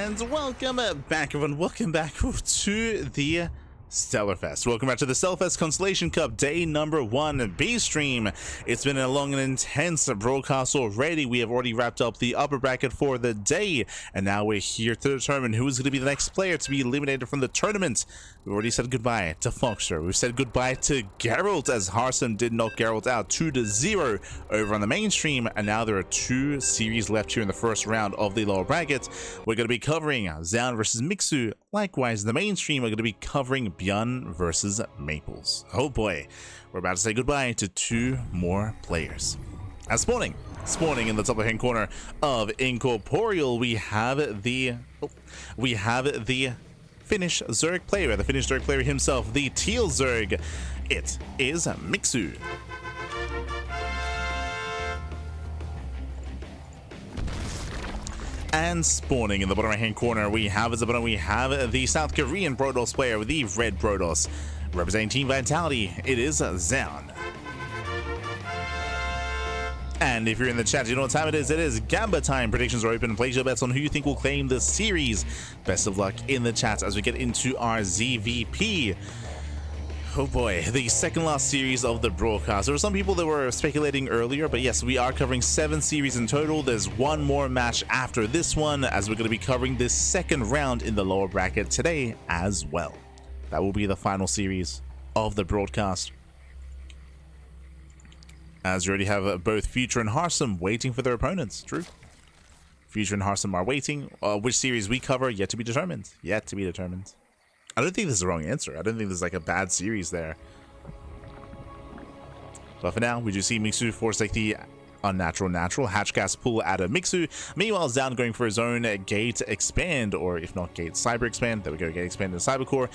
And welcome back, everyone. Welcome back to the Stellar Fest. Welcome back to the Stellar Fest Constellation Cup, day number 1 B stream. It's been a long and intense broadcast already. We have already wrapped up the upper bracket for the day, and now we're here to determine who is going to be the next player to be eliminated from the tournament. We've already said goodbye to Foxer. We've said goodbye to Geralt, as Harson did knock Geralt out 2-0 over on the mainstream, and now there are 2 series left here in the first round of the lower bracket. We're going to be covering Zoun versus Mixu. Likewise, the mainstream are going to be covering Bjorn versus Maples. Oh boy, we're about to say goodbye to 2 more players. As spawning in the top right hand corner of Incorporeal, we have the Finnish Zerg player, the Finnish Zerg player himself, the Teal Zerg. It is Mixu. And spawning in the bottom right hand corner, we have the South Korean Brodos player with the red Brodos. Representing Team Vitality, it is Zoun. And if you're in the chat, you know what time it is. It is Gamba time. Predictions are open. Place your bets on who you think will claim the series. Best of luck in the chat as we get into our ZVP. Oh boy, the second last series of the broadcast. There were some people that were speculating earlier, but yes, we are covering 7 series in total. There's one more match after this one, as we're going to be covering this second round in the lower bracket today as well. That will be the final series of the broadcast, as you already have both Future and Harsum waiting for their opponents. True. Future and Harsum are waiting. Which series we cover, yet to be determined. Yet to be determined. I don't think this is the wrong answer. I don't think there's like a bad series there. But for now, we do see Mixu forsake the unnatural Hatchcast pull out of Mixu. Meanwhile, Zoun going for his own Gate Expand, or if not Gate Cyber Expand. There we go, Gate Expand and Cybercore.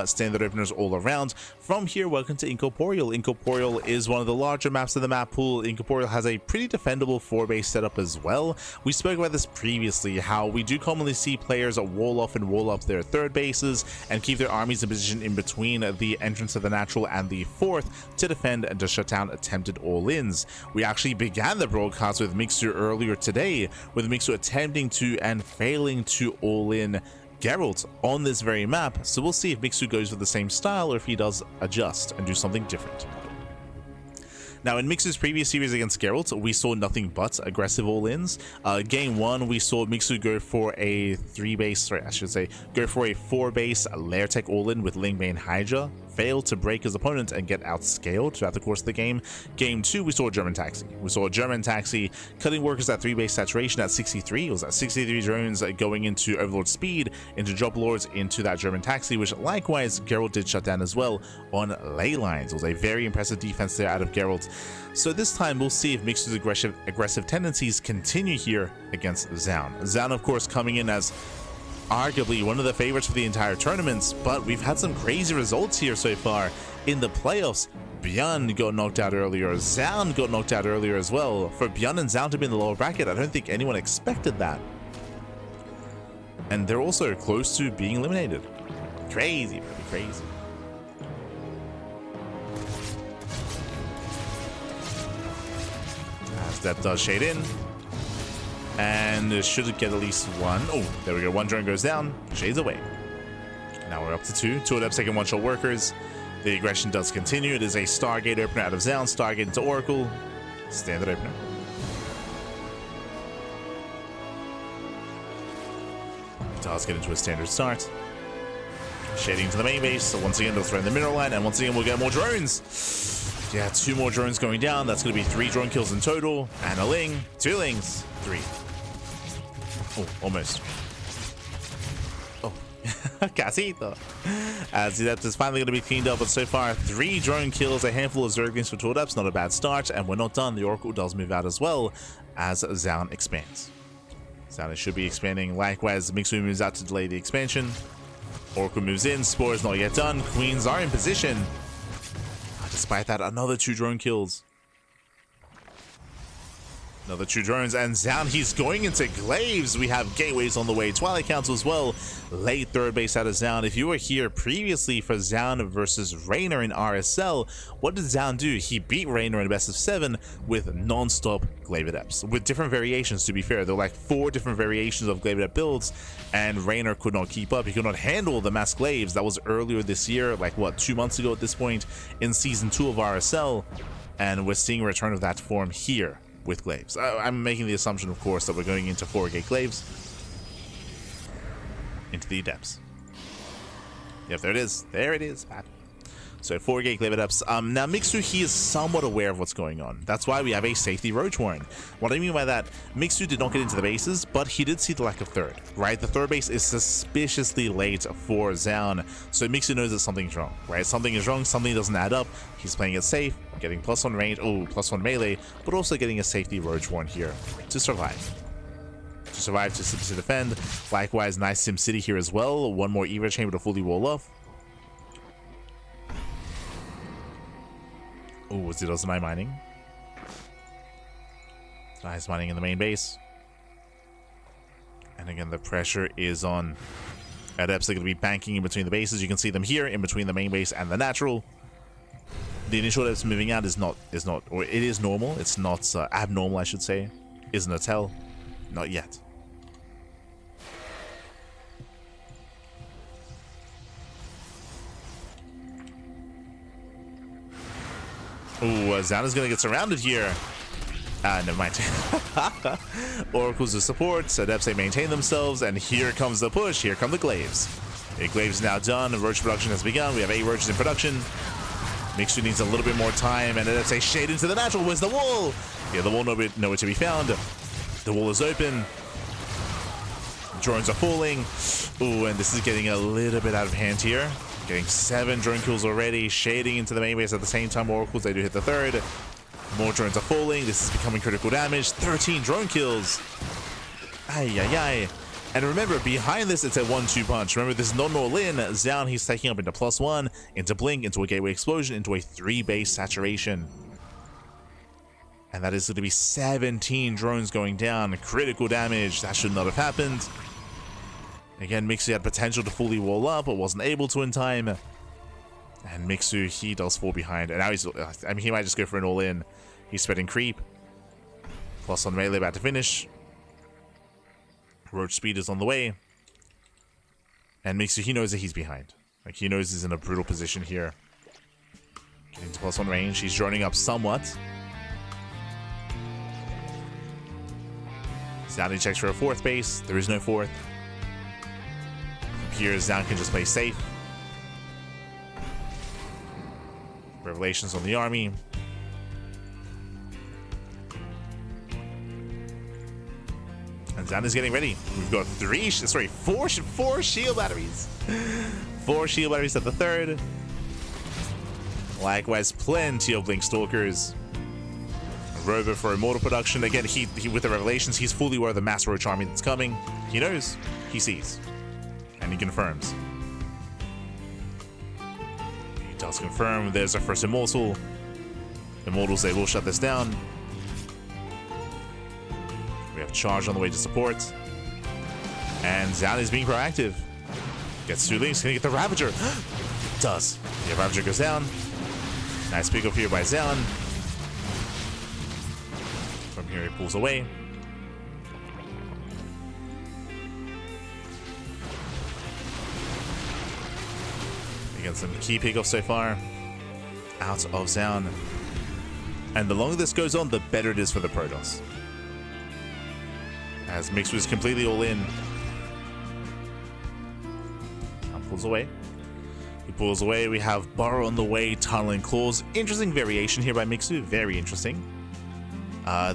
Standard openers all around. From here, welcome to Incorporeal. Incorporeal is one of the larger maps of the map pool. Incorporeal has a pretty defendable 4-base setup as well. We spoke about this previously, how we do commonly see players wall off and wall up their 3rd bases and keep their armies in position in between the entrance of the natural and the 4th to defend and to shut down attempted all-ins. We actually began the broadcast with Mixu earlier today, with Mixu attempting to and failing to all-in Geralt on this very map, so we'll see if Mixu goes with the same style or if he does adjust and do something different. Now, in Mixu's previous series against Geralt, we saw nothing but aggressive all-ins. Game 1, we saw Mixu go for a 4-base Lair Tech all-in with Lingbane Hydra, failed to break his opponent and get outscaled throughout the course of the game. Game 2, we saw a German Taxi. We saw a German Taxi cutting workers at 3-base saturation at 63. It was at 63 drones going into Overlord speed, into Drop Lords, into that German Taxi, which likewise Geralt did shut down as well on ley lines. It was a very impressive defense there out of Geralt. So this time we'll see if Mixu's aggressive tendencies continue here against Zoun. Zoun, of course, coming in as arguably one of the favorites for the entire tournament, but we've had some crazy results here so far in the playoffs. Bjorn got knocked out earlier, Zoun got knocked out earlier as well. For Bjorn and Zoun to be in the lower bracket, I don't think anyone expected that. And they're also close to being eliminated. Crazy, really crazy. As that does shade in. And should get at least 1. Oh, there we go. 1 drone goes down. Shades away. Now we're up to 2. 2 adepts taking 1-shot workers. The aggression does continue. It is a Stargate opener out of Zoun. Stargate into Oracle. Standard opener. Does get into a standard start. Shading to the main base. So once again, they'll throw in the mineral line. And once again, we'll get more drones. Yeah, 2 more drones going down. That's going to be 3 drone kills in total. And a Ling. 2 Lings. 3. Oh, almost. Oh, Casito. As that is finally going to be cleaned up, but so far 3 drone kills, a handful of Zerglings for 2 adepts. Not a bad start, and we're not done. The Oracle does move out as well as Zoun expands. Zoun should be expanding. Likewise, Mixu moves out to delay the expansion. Oracle moves in. Spore is not yet done. Queens are in position. Despite that, another 2 drone kills. Another 2 drones, and Zoun, he's going into Glaives. We have Gateways on the way, Twilight Council as well. Late third base out of Zoun. If you were here previously for Zoun versus Raynor in RSL, what did Zoun do? He beat Raynor in a best of 7 with non-stop Glaive Adepts. With different variations, to be fair. There were like 4 different variations of Glaive Adept builds, and Raynor could not keep up. He could not handle the mass Glaives. That was earlier this year, like what, 2 months ago at this point, in Season 2 of RSL. And we're seeing a return of that form here with Glaives. I'm making the assumption, of course, that we're going into 4-gate Glaives. Into the Adepts. Yep, there it is. There it is, Pat. So 4-gate Glaive Adepts. Now, Mixu, he is somewhat aware of what's going on. That's why we have a safety Roach Warren. What I mean by that, Mixu did not get into the bases, but he did see the lack of third, right? The third base is suspiciously late for Zoun, so Mixu knows that something's wrong, right? Something is wrong, something doesn't add up. He's playing it safe, getting +1 range, +1 melee, but also getting a safety Roach Warren here to survive. To defend. Likewise, nice SimCity here as well. One more Eva chamber to fully wall off. Oh, was it Ozanai mining? Nice mining in the main base. And again, the pressure is on. Adepts are going to be banking in between the bases. You can see them here in between the main base and the natural. The initial Adepts moving out is not, or it is normal. It's not abnormal, I should say. Isn't a tell. Not yet. Ooh, Zoun is going to get surrounded here. Never mind. Oracles of support. Adepts, they maintain themselves. And here comes the push. Here come the Glaives. The Glaives now done. Roach production has begun. We have 8 Roaches in production. Mixu needs a little bit more time. And Adepts, they shade into the natural. Where's the wall? Yeah, the wall nowhere to be found. The wall is open. Drones are falling. Ooh, and this is getting a little bit out of hand here. Getting 7 drone kills already, shading into the main base at the same time. Oracles, they do hit the third. More drones are falling. This is becoming critical damage. 13 drone kills. Ay. And remember, behind this, it's a 1-2 punch. Remember, this is not an all-in. Zoun, he's taking up into +1, into Blink, into a Gateway Explosion, into a 3-base saturation. And that is going to be 17 drones going down. Critical damage. That should not have happened. Again, Mixu had potential to fully wall up, but wasn't able to in time. And Mixu, he does fall behind. And now he's, I mean, he might just go for an all-in. He's spreading creep. +1 melee about to finish. Roach speed is on the way. And Mixu, he knows that he's behind. Like, he knows he's in a brutal position here. Getting to +1 range. He's droning up somewhat. Zoun checks for a 4th base. There is no 4th. Here, Zoun can just play safe. Revelations on the army. And Zoun is getting ready. We've got 4 shield batteries. 4 shield batteries at the 3rd. Likewise, plenty of Blink Stalkers. Robo for immortal production. Again, he with the Revelations, he's fully aware of the mass Roach army that's coming. He knows. He sees. And he confirms. He does confirm. There's our first Immortal. Immortals, they will shut this down. We have Charge on the way to support. And Zoun is being proactive. Gets 2 links. Can he get the Ravager? Does. Yeah, Ravager goes down. Nice pick up here by Zoun. From here, he pulls away. Again, some key pickoffs so far out of Zoun. And the longer this goes on, the better it is for the Protoss. As Mixu is completely all in. Now pulls away. He pulls away. We have Burrow on the way, Tunneling Claws. Interesting variation here by Mixu. Very interesting.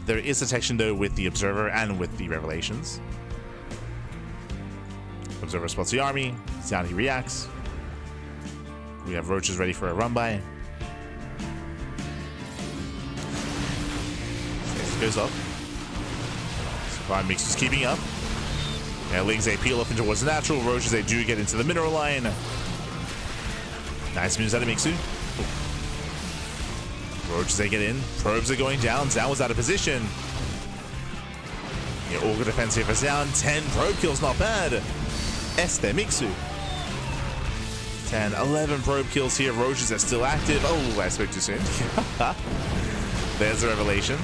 There is detection, though, with the Observer and with the Revelations. Observer spots the army. Zoun, he reacts. We have Roaches ready for a run-by. It goes up. Fine, Mixu's keeping up. Now Lings, they peel up into towards the natural. Roaches, they do get into the mineral line. Nice moves out of Mixu. Roaches, they get in. Probes are going down. Zoun was out of position. Yeah, all good defense here for Zoun. 10 probe kills, not bad. Mixu. 10, 11 probe kills here. Roaches are still active. Oh, I spoke too soon. There's a revelation.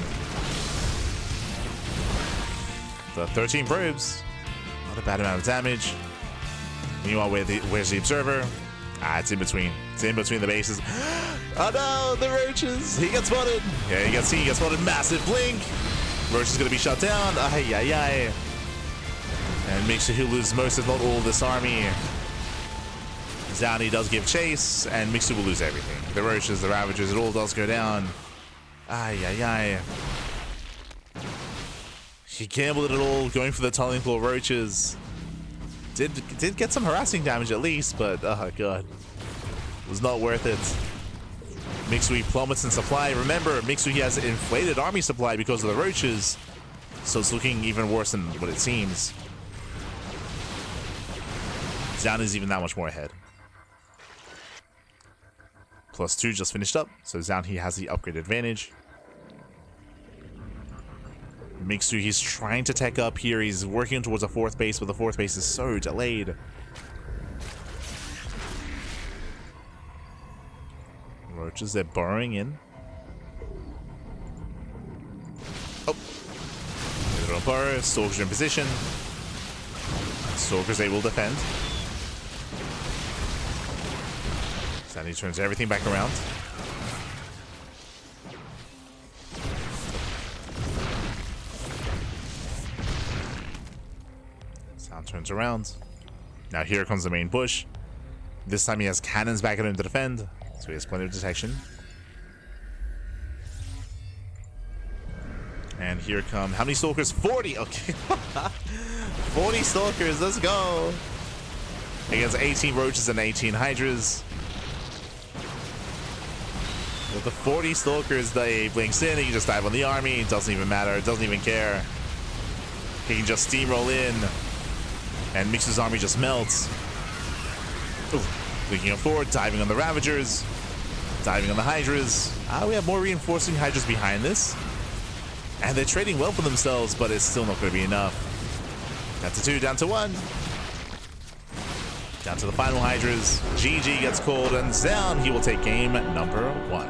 The 13 probes. Not a bad amount of damage. Meanwhile, where's the observer? It's in between. It's in between the bases. Oh no, the roaches. He gets spotted. Yeah, you can see he gets spotted. Massive blink. Roach is going to be shut down. Ay, ay, ay. And makes sure he'll lose most, if not all, of this army. Zoun does give chase, and Mixu will lose everything. The roaches, the ravagers, it all does go down. Ay, ay, ay. He gambled it all, going for the tunneling claw roaches. Did get some harassing damage at least, but oh god. It was not worth it. Mixu plummets in supply. Remember, Mixu has an inflated army supply because of the roaches, so it's looking even worse than what it seems. Zoun is even that much more ahead. +2 just finished up, so Zoun he has the upgrade advantage. Mixu, he's trying to tech up here. He's working towards a 4th base, but the 4th base is so delayed. Roaches, they're burrowing in. Oh. They don't burrow. Stalkers are in position. Stalkers, they will defend. Sandy turns everything back around. Sound turns around. Now here comes the main push. This time he has cannons backing him to defend, so he has plenty of detection. And here come, how many stalkers? 40! Okay. 40 stalkers, let's go! Against 18 roaches and 18 hydras. With the 40 stalkers, they blinks in, he can just dive on the army, it doesn't even matter, it doesn't even care. He can just steamroll in, and Mixu's army just melts. Ooh, blinking up forward, diving on the ravagers, diving on the hydras. We have more reinforcing hydras behind this. And they're trading well for themselves, but it's still not going to be enough. Down to 2, down to 1. Down to the final hydras. GG gets called, and Zoun, he will take game number 1.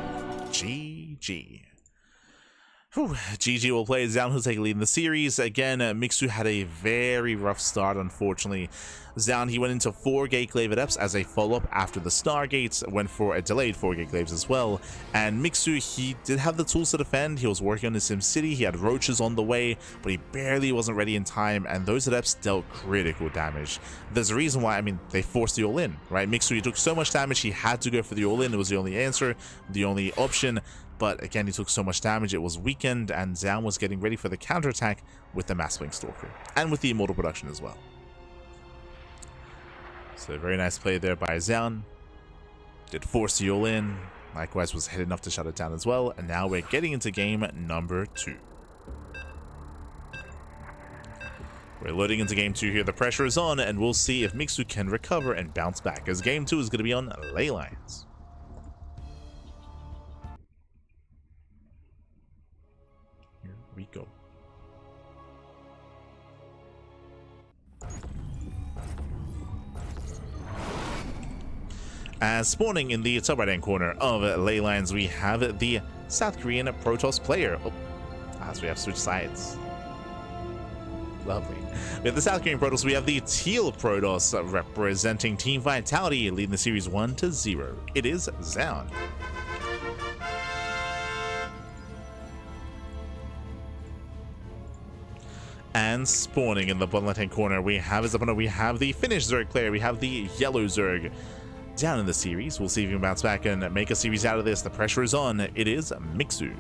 GG. Whew. GG will play. Zoun will take a lead in the series. Again, Mixu had a very rough start, unfortunately. Zoun, he went into 4 gate glaive adepts as a follow-up after the Stargates, went for a delayed 4 gate glaives as well. And Mixu, he did have the tools to defend. He was working on his Sim City. He had roaches on the way, but he barely wasn't ready in time, and those adepts dealt critical damage. There's a reason why, I mean, they forced the all-in, right? Mixu, he took so much damage, he had to go for the all-in. It was the only answer, the only option. But again, he took so much damage, it was weakened, and Zoun was getting ready for the counterattack with the Mass Blink Stalker, and with the Immortal production as well. So very nice play there by Zoun. Did force the all-in, likewise was hit enough to shut it down as well, and now we're getting into game number 2. We're loading into game 2 here, the pressure is on, and we'll see if Mixu can recover and bounce back, as game 2 is going to be on Ley Lines. We go. As spawning in the top right hand corner of Ley Lines, we have the South Korean Protoss player. So we have switched sides. Lovely. We have the South Korean Protoss, we have the Teal Protoss representing Team Vitality, leading the series 1-0. It is Zoun. And spawning in the bottom left-hand corner, we have his opponent. We have the Finnish Zerg player. We have the Yellow Zerg. Down in the series, we'll see if he can bounce back and make a series out of this. The pressure is on. It is Mixu.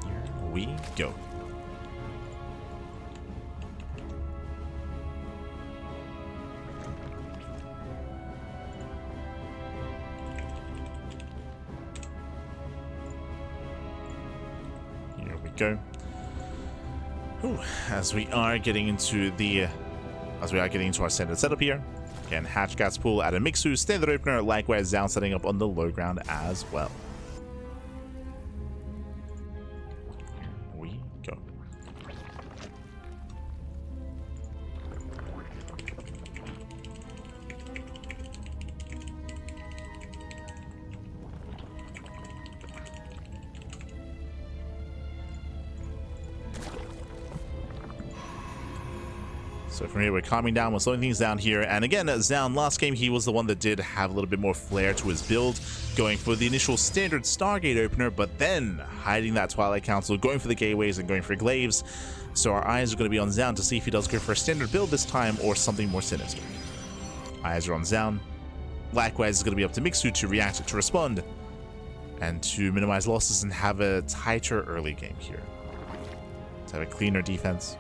Here we go. Go. Ooh, as we are getting into our standard setup here. Again, Hatchcats pool at a Mixu, standard opener, likewise Zoun setting up on the low ground as well. Here we So from here, we're calming down, we're slowing things down here. And again, Zoun, last game, he was the one that did have a little bit more flair to his build, going for the initial standard Stargate opener, but then hiding that Twilight Council, going for the gateways and going for glaives. So our eyes are going to be on Zoun to see if he does go for a standard build this time or something more sinister. Eyes are on Zoun. Likewise, it's going to be up to Mixu to react, to respond, and to minimize losses and have a tighter early game here. To have a cleaner defense.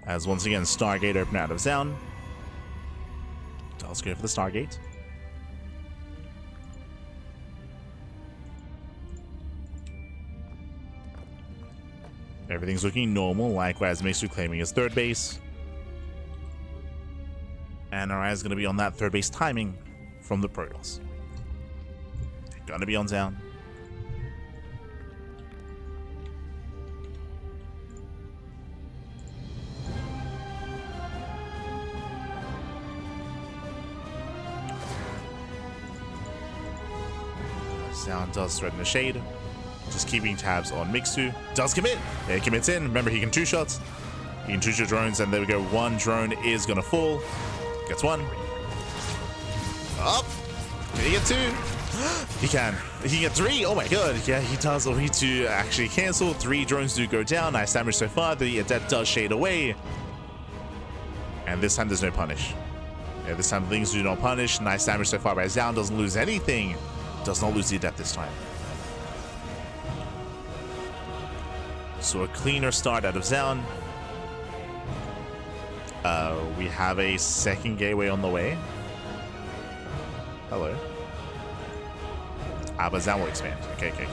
As once again, Stargate open out of Zoun. Let's go for the Stargate. Everything's looking normal. Likewise, Mixu claiming his third base. And our eye is going to be on that third base timing from the Protoss. Gonna be on Zoun. Zoun does threaten the shade. Just keeping tabs on Mixu. Does commit. Yeah, he commits in. Remember, he can two shots. He can two shot drones, and there we go. One drone is gonna fall. Gets one. Up. Can he get two? He can. He can get three. Oh my god. Yeah, he does need to actually cancel. Three drones do go down. Nice damage so far. The Adept does shade away. And this time there's no punish. Yeah, this time things do not punish. Nice damage so far by Zoun. Doesn't lose anything. Does not lose the Adept this time. So a cleaner start out of Zoun. We have a second gateway on the way. Hello. But Zoun will expand. Okay.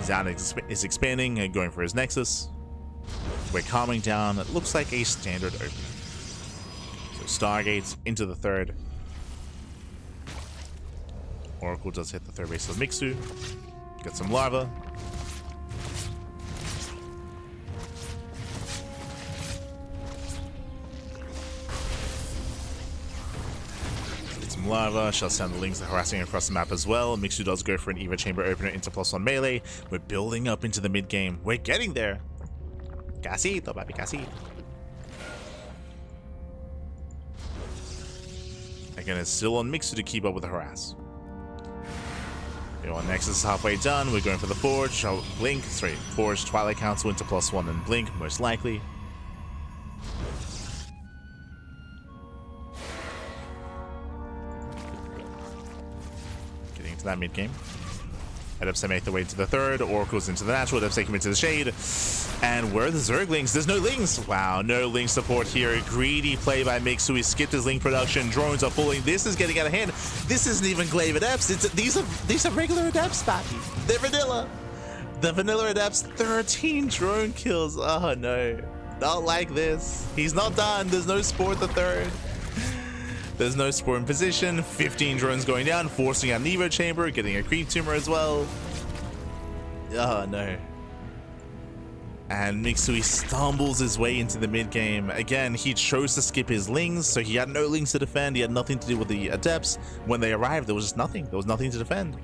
Zoun is expanding and going for his Nexus. We're calming down. It looks like a standard opening. So Stargates into the third. Oracle does hit the third base of Mixu. Get some Larva. Get some Larva. Shall send the Lings harassing across the map as well. Mixu does go for an Eva Chamber opener into +1 melee. We're building up into the mid game. We're getting there. Casito, papi, casito. Again, it's still on Mixu to keep up with the harass. Our Nexus is halfway done. We're going for the Forge. Forge, Twilight Council into +1 and Blink, most likely. Getting into that mid game. Adepts make their way to the third. Oracles into the natural. Adepts take him into the shade. And where are the Zerglings? There's no Lings. Wow, no Ling support here. Greedy play by Mixu. He skipped his Ling production. Drones are falling. This is getting out of hand. This isn't even Glaive Adepts. These are regular Adepts, Pappy. They're vanilla. The vanilla Adepts, 13 drone kills. Oh no. Not like this. He's not done. There's no Spore at the third. There's no Spore in position. 15 drones going down, forcing out an Evo Chamber, getting a Creep Tumor as well. Oh no. And Mixu stumbles his way into the mid game. Again, he chose to skip his Lings, so he had no Lings to defend. He had nothing to do with the Adepts. When they arrived, there was just nothing. There was nothing to defend.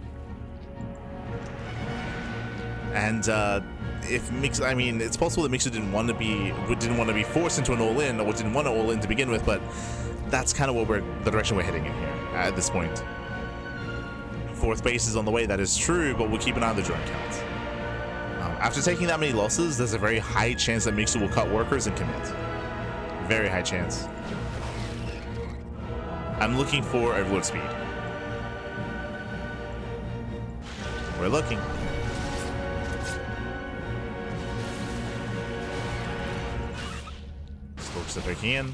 And if Mixu, I mean, it's possible that Mixu didn't want to be forced into an all-in, or didn't want to all-in to begin with, but that's kind of the direction we're heading in here at this point. Fourth base is on the way, that is true, but we'll keep an eye on the drone counts. After taking that many losses, there's a very high chance that Mixu will cut workers and commit. Very high chance. I'm looking for Overlord speed. We're looking. Folks are breaking in.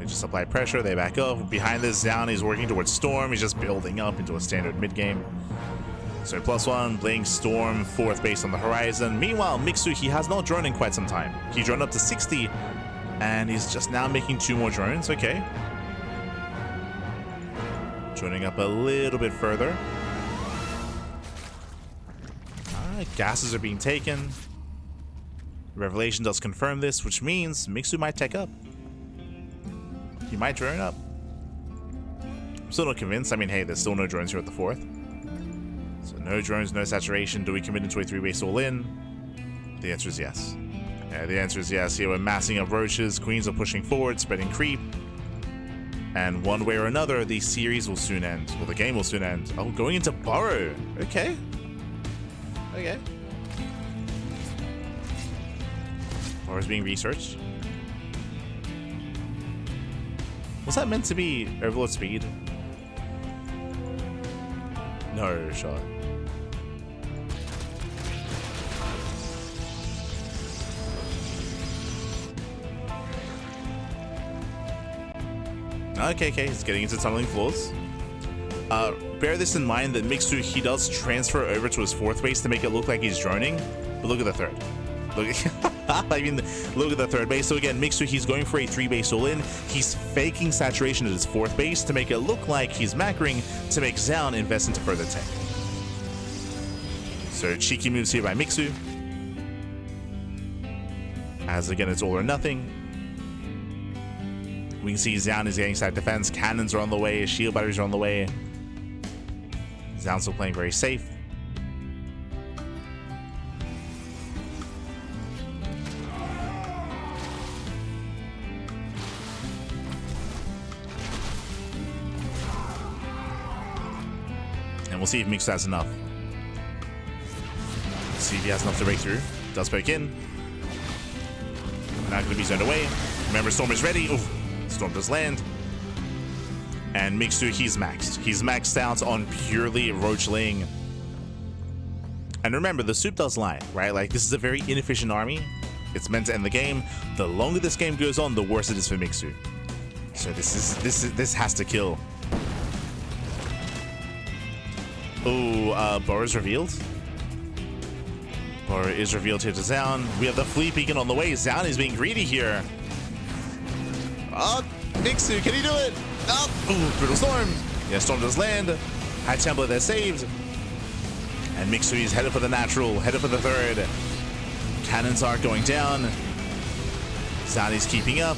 Just apply pressure, they back up. Behind this, Zoun is working towards Storm. He's just building up into a standard mid game. So +1, Blink, Storm, fourth base on the horizon. Meanwhile, Mixu, he has not droned in quite some time. He droned up to 60, and he's just now making 2 more drones. Okay. Joining up a little bit further. Alright, gases are being taken. Revelation does confirm this, which means Mixu might tech up. He might drone up. I'm still not convinced. I mean, hey, there's still no drones here at the 4th. So no drones, no saturation. Do we commit into a 3-base all-in? The answer is yes. Yeah, the answer is yes. Here we're massing up roaches. Queens are pushing forward, spreading creep. And one way or another, the series will soon end. Well, the game will soon end. Oh, going into burrow. Okay. Okay. Burrow's being researched. Was that meant to be Overlord speed? No shot. Okay, he's getting into tunneling floors. Bear this in mind that Mixu, he does transfer over to his 4th base to make it look like he's droning, but look at the 3rd. Look, I mean, look at the 3rd base. So again, Mixu, he's going for a 3-base all-in. He's faking saturation at his 4th base to make it look like he's macroing to make Zoun invest into further tech. So cheeky moves here by Mixu. As again, it's all or nothing. We can see Zoun is getting side defense. Cannons are on the way. Shield batteries are on the way. Zoun's still playing very safe. And we'll see if Mixu has enough. See if he has enough to break through. Does break in. Not going to be zoned away. Remember, Storm is ready. Oof. Storm does land. And Mixu, he's maxed. He's maxed out on purely roachling. And remember, the soup does lie, right? Like, this is a very inefficient army. It's meant to end the game. The longer this game goes on, the worse it is for Mixu. So this has to kill. Oh, Burrow is revealed. Burrow is revealed here to Zoun. We have the fleet beacon on the way. Zoun is being greedy here. Oh, Mixu, can he do it? Oh, ooh, Brutal Storm. Yeah, Storm does land. High Templar, they're saved. And Mixu is headed for the natural, headed for the 3rd. Cannons are going down. Zoun is keeping up.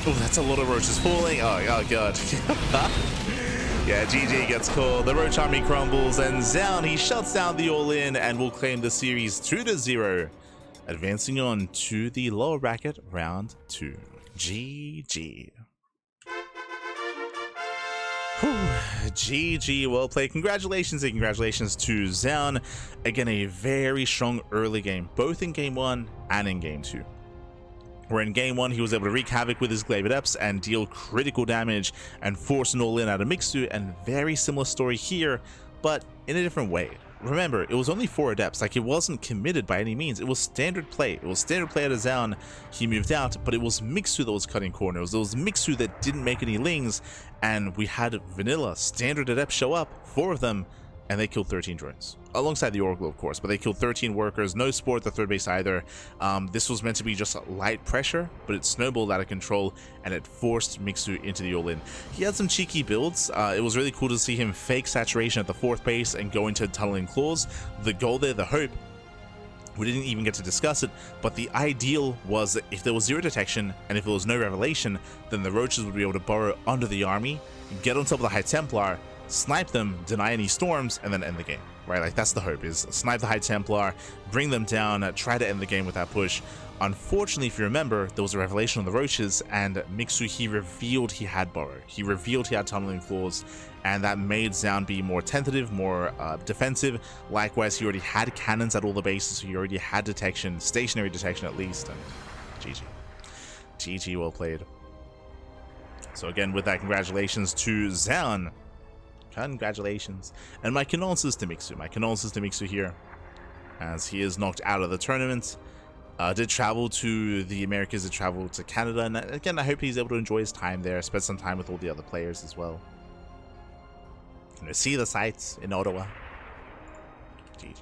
Oh, that's a lot of roaches falling. Oh god. Yeah, GG gets called. The Roach army crumbles, and Zoun, he shuts down the all-in and will claim the series 2-0, advancing on to the lower bracket round 2. GG. Whew. GG, well played. Congratulations and congratulations to Zoun. Again, a very strong early game, both in game 1 and in game 2. Where in game 1, he was able to wreak havoc with his Glaive Adepts and deal critical damage and force an all-in out of Mixu, and very similar story here, but in a different way. Remember, it was only 4 Adepts, like it wasn't committed by any means. It was standard play. It was standard play out of Zoun. He moved out, but it was Mixu that was cutting corners. It was Mixu that didn't make any lings, and we had vanilla standard Adepts show up, 4 of them, and they killed 13 drones. Alongside the Oracle, of course, but they killed 13 workers. No support at the 3rd base either. This was meant to be just light pressure, but it snowballed out of control, and it forced Mixu into the all-in. He had some cheeky builds. It was really cool to see him fake saturation at the 4th base and go into tunneling claws. The goal there, the hope, we didn't even get to discuss it, but the ideal was that if there was 0 detection and if there was no revelation, then the roaches would be able to burrow under the army, get on top of the High Templar, snipe them, deny any storms, and then end the game, right? Like, that's the hope, is snipe the High Templar, bring them down, try to end the game with that push. Unfortunately, if you remember, there was a revelation on the roaches, and Mixu, he revealed he had burrow. He revealed he had tunneling claws, and that made Zoun be more tentative, more defensive. Likewise, he already had cannons at all the bases, so he already had detection, stationary detection at least, and GG. GG, well played. So again, with that, congratulations to Zoun. Congratulations. And my condolences to Mixu. My condolences to Mixu here, as he is knocked out of the tournament. Did travel to the Americas, did travel to Canada, and again, I hope he's able to enjoy his time there, spend some time with all the other players as well. You know, see the sights in Ottawa. GG.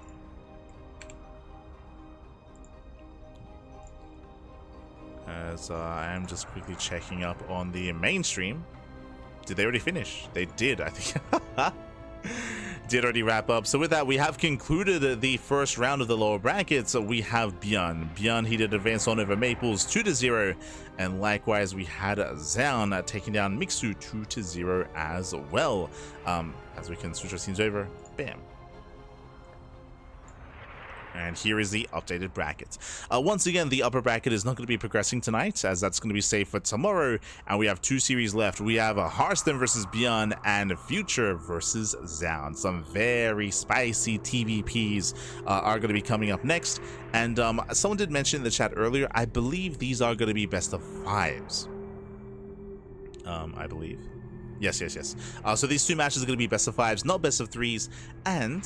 As I am just quickly checking up on the mainstream. did they already finish? They did, I think. Did already wrap up. So with that, we have concluded the first round of the lower brackets. So we have Bjorn, he did advance on over Maples 2-0, and likewise we had Zoun taking down Mixu 2-0 as well. As we can switch our scenes over, bam. And here is the updated bracket. Once again, the upper bracket is not going to be progressing tonight, as that's going to be saved for tomorrow. And we have 2 series left. We have Hearthstone versus Bjorn and Future versus Zoun. Some very spicy TVPs are going to be coming up next. And someone did mention in the chat earlier, I believe these are going to be best of 5s. I believe. Yes. So these 2 matches are going to be best of 5s, not best of 3s, and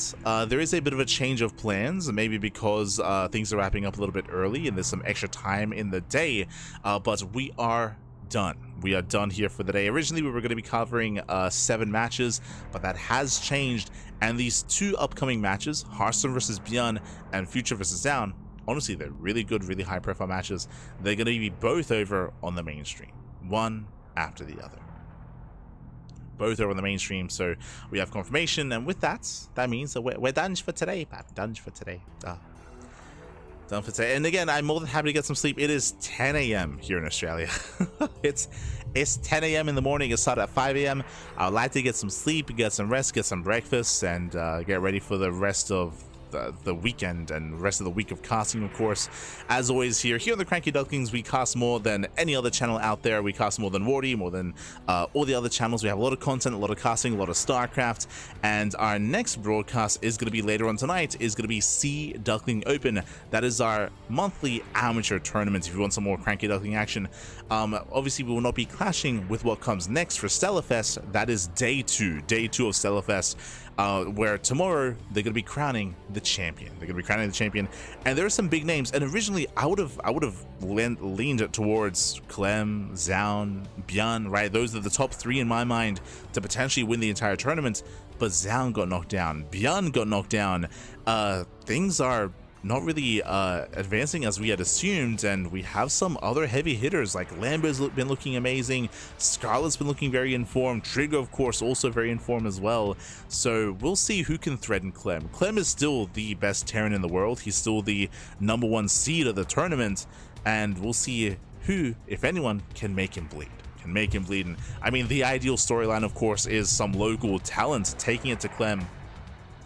there is a bit of a change of plans, maybe because things are wrapping up a little bit early and there's some extra time in the day, but we are done. We are done here for the day. Originally, we were going to be covering 7 matches, but that has changed, and these 2 upcoming matches, Hearthstone versus Bjorn and Future versus Zoun, honestly, they're really good, really high-profile matches. They're going to be both over on the mainstream, one after the other. Both are on the mainstream, so we have confirmation, and with that means that we're done for today, Pap. Done for today. Done for today. And again, I'm more than happy to get some sleep. It is 10 a.m. here in Australia. It's 10 a.m. in the morning. It started at 5 a.m. I'd like to get some sleep, get some rest, get some breakfast, and get ready for the rest of the weekend and rest of the week of casting, of course. As always, here on the Cranky Ducklings, we cast more than any other channel out there. We cast more than Wardy, more than all the other channels. We have a lot of content, a lot of casting, a lot of StarCraft, and our next broadcast is going to be later on tonight, is going to be Sea Duckling Open. That is our monthly amateur tournament if you want some more Cranky Duckling action. Obviously, we will not be clashing with what comes next for Stellarfest. That is day 2 of Stellarfest. Where tomorrow they're going to be crowning the champion. And there are some big names. And originally, I would have leaned towards Clem, Zoun, Bjorn, right? Those are the top 3 in my mind to potentially win the entire tournament. But Zoun got knocked down. Bjorn got knocked down. Things are not really advancing as we had assumed, and we have some other heavy hitters like Lamber's been looking amazing, Scarlet's been looking very informed, Trigger of course also very informed as well. So we'll see who can threaten Clem. Clem is still the best Terran in the world. He's still the #1 seed of the tournament, and we'll see who, if anyone, can make him bleed. And I mean, the ideal storyline of course is some local talent taking it to Clem.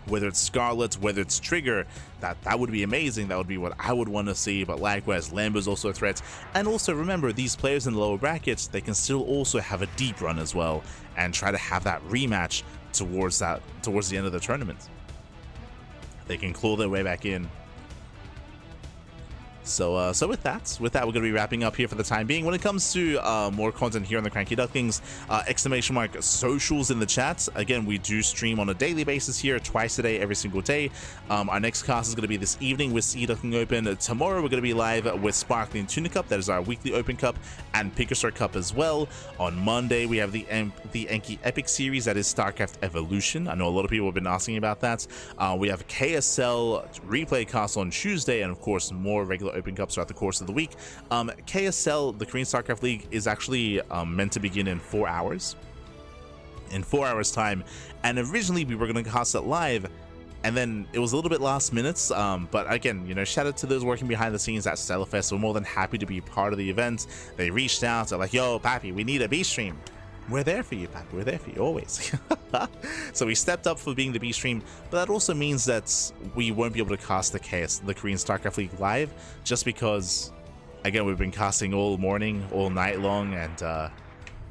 Whether it's Scarlet, whether it's Trigger, that would be amazing. That would be what I would want to see. But likewise, Lamber's also a threat. And also remember, these players in the lower brackets, they can still also have a deep run as well and try to have that rematch towards the end of the tournament. They can claw their way back in. So with that, we're going to be wrapping up here for the time being. When it comes to more content here on the Cranky Ducklings, ! Socials in the chat. Again, we do stream on a daily basis here, twice a day, every single day. Our next cast is going to be this evening with Sea Duckling Open. Tomorrow, we're going to be live with Sparkling Tuna Cup. That is our weekly Open Cup, and Pickerstar Cup as well. On Monday, we have the Enki Epic Series. That is StarCraft Evolution. I know a lot of people have been asking about that. We have KSL replay cast on Tuesday, and of course, more regular Open Cups throughout the course of the week. KSL, the Korean StarCraft League, is actually meant to begin in 4 hours. In 4 hours time, and originally we were going to cast it live, and then it was a little bit last minute, but again, you know, shout out to those working behind the scenes at Stellarfest. We're more than happy to be part of the event. They reached out, they're like, yo Pappy, we need a B stream. We're there for you, Pappy. We're there for you always. So we stepped up for being the B stream, but that also means that we won't be able to cast the Korean StarCraft League live, just because, again, we've been casting all morning, all night long, and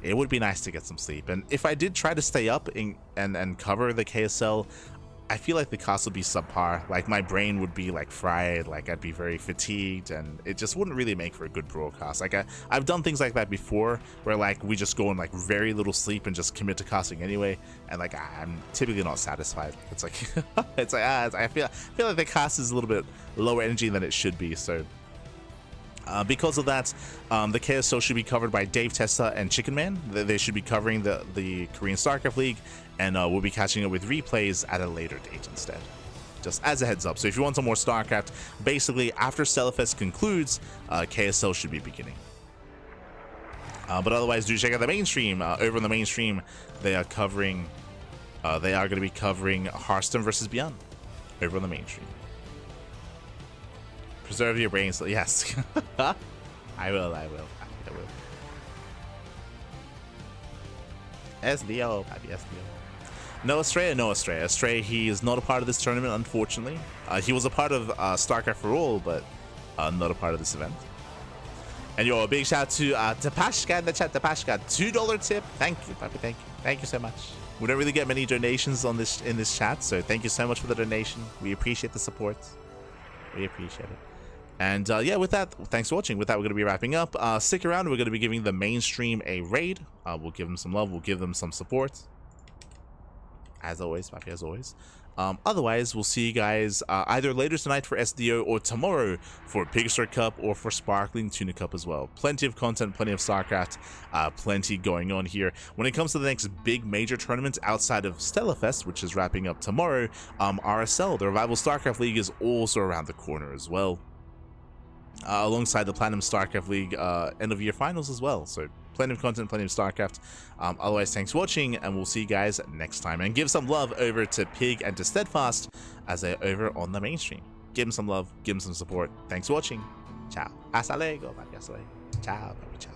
it would be nice to get some sleep. And if I did try to stay up and cover the KSL, I feel like the cast would be subpar. Like, my brain would be like fried, like I'd be very fatigued, and it just wouldn't really make for a good broadcast. Like, I've done things like that before, where like we just go in like very little sleep and just commit to casting anyway, and like I'm typically not satisfied. It's like it's like I feel like the cast is a little bit lower energy than it should be. So because of that, the KSL should be covered by Dave Testa and Chicken Man. They should be covering the Korean StarCraft League, and we'll be catching up with replays at a later date instead. Just as a heads up. So if you want some more StarCraft, basically after Stellarfest concludes, KSL should be beginning. But otherwise, do check out the mainstream. Over on the mainstream, they are covering. They are going to be covering Hearthstone versus Beyond. Over on the mainstream. Preserve your brains. Yes, I will. SDO, Pappy, SDO. No Astray, no Astray. Astray, he is not a part of this tournament, unfortunately. He was a part of StarCraft for All, but not a part of this event. And yo, a big shout out to Tapashka in the chat. Tapashka, $2 tip. Thank you, Pappy. Thank you so much. We don't really get many donations on this in this chat, so thank you so much for the donation. We appreciate the support. We appreciate it. And yeah, with that, thanks for watching. With that, we're going to be wrapping up. Stick around. We're going to be giving the mainstream a raid. We'll give them some love. We'll give them some support. As always, Pappy, as always. Otherwise, we'll see you guys either later tonight for SDO or tomorrow for PvZ Cup or for Sparkling Tuna Cup as well. Plenty of content, plenty of StarCraft, plenty going on here. When it comes to the next big major tournament outside of Stellarfest, which is wrapping up tomorrow, RSL, the Revival StarCraft League, is also around the corner as well. Alongside the Platinum StarCraft League end of year finals as well. So plenty of content, plenty of StarCraft. Otherwise, thanks for watching, and we'll see you guys next time. And give some love over to Pig and to Steadfast as they're over on the mainstream. Give them some love, give them some support. Thanks for watching. Ciao. Hasta luego. Ciao. Ciao.